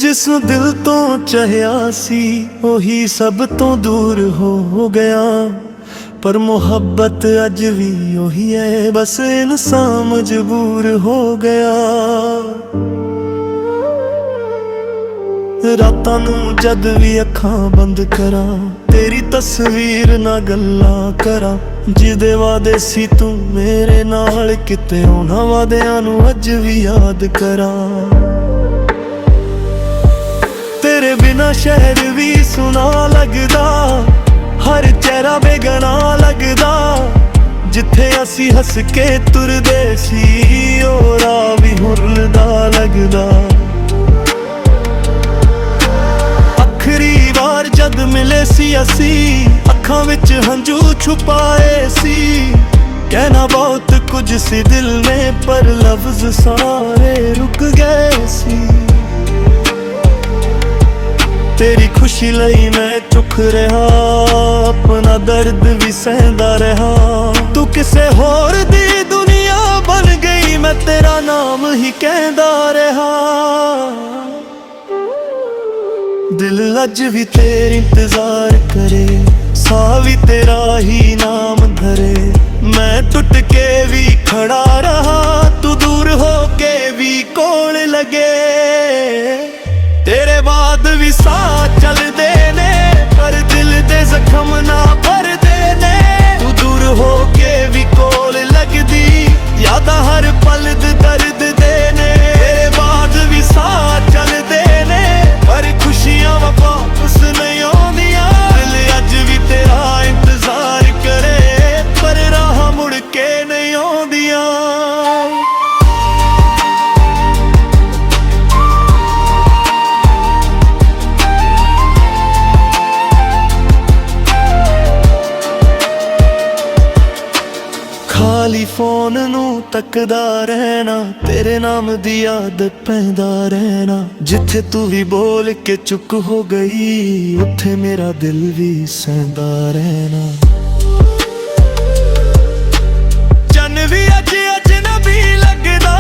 जिसनू दिल तो चाहिया सी ओही सब तो दूर हो गया। पर मुहब्बत अज भी ओही है, बस इंसान मजबूर हो गया। रातां नू जद भी अखां बंद करा, तेरी तस्वीर ना गल्लां करा। जिदे वादे सी तू मेरे नाल, किते उन्हां वादियां नू अज भी याद करा। तेरे बिना शहर भी सुना लगदा, हर चेहरा बेगना लगदा। जिथे असी हस के तुरदे सी, ओ राह भी हुरदा लगदा। आखरी बार जद मिले सी असी, अखां विच हंझू छुपाए सी। कहना बहुत कुछ सी दिल में, पर लफ्ज सारे रुक गए सी। तेरी खुशी लई मैं चुक रहा, अपना दर्द भी सहंदा रहा। तू किसे होर दी दुनिया बन गई, मैं तेरा नाम ही कहंदा रहा। दिल अज भी तेरे इंतजार करे, साह भी तेरा ही नाम धरे। मैं टुट के भी खड़ा रहा, तू दूर हो के भी कोल लगे। तेरे बाद भी साह चलदे ने, पर दिल दे जख्म ना भरदे ने। तू दूर हो के भी कोल लगदी, यादां हर पल दर्द दे ने। तेरे बाद भी साह चलदे ने, पर खुशियां वापस नहीं आउंदियां। दिल अज भी तेरा इंतजार करे, पर राह मुड़ के नहीं आउंदियां। खाली फोन नू तकदा रहना, तेरे नाम दी आदत पैंदा रहना। जिथे तू भी बोल के चुप हो गई, उथे मेरा दिल भी सहंदा रहना। चन भी अज अजनबी लगदा,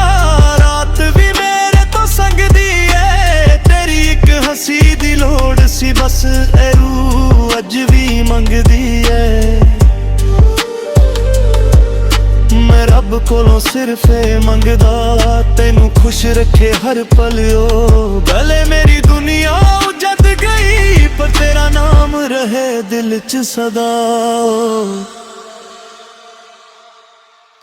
रात भी मेरे तो संगदी है। तेरी एक हंसी दी लोड़ सी, बस ए रूह अज भी मंगदी है। मैं रब कोलों सिर्फ मंगदा, तेनू खुश रखे हर पल। ओ भले मेरी दुनिया उजड़ गई, पर तेरा नाम रहे दिल च सदा।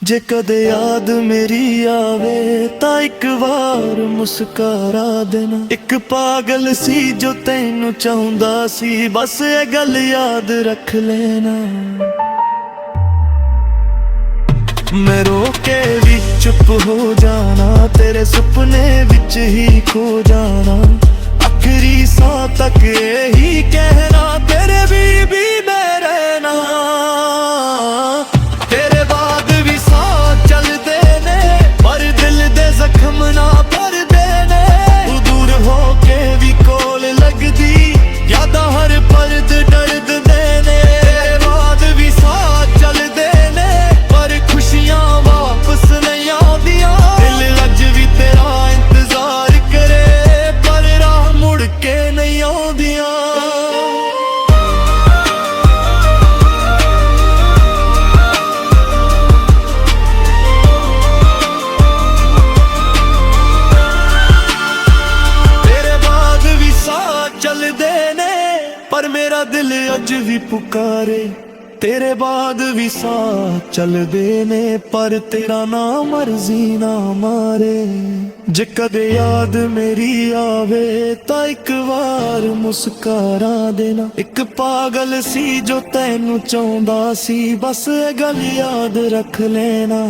जे कदे याद मेरी आवे, तां इक बार मुस्करा देना। एक पागल सी जो तेनू चाहुंदा सी, बस ये गल याद रख लेना। मैं रो के भी चुप हो जाना, तेरे सुपने विच ही खो जाना। आखिरी सांस तक यही कहना, तेरे भी मैं रहना। तेरे बाद भी सांस चलदे ने, पर दिल दे जख्म ना भरदे ने। तू दूर हो के भी कोल लगदी, यादां हर पल दर्द दे ने। तेरे बाद भी सांस चलदे ने, पर खुशियां वापस नहीं आउंदियां। दिल अज भी तेरा इंतजार करे, पर राह मुड़ के नहीं आउंदियां। तेरे बाद भी साह चलदे ने, पर मेरा दिल अज भी पुकारे। तेरे बाद भी साह चलदे ने, पर तेरा ना मर्जी ना मारे। जे कदे याद मेरी आवे, तां इक बार मुस्करा देना। एक पागल सी जो तैनू चाहुंदा सी, बस ये गल याद रख लेना।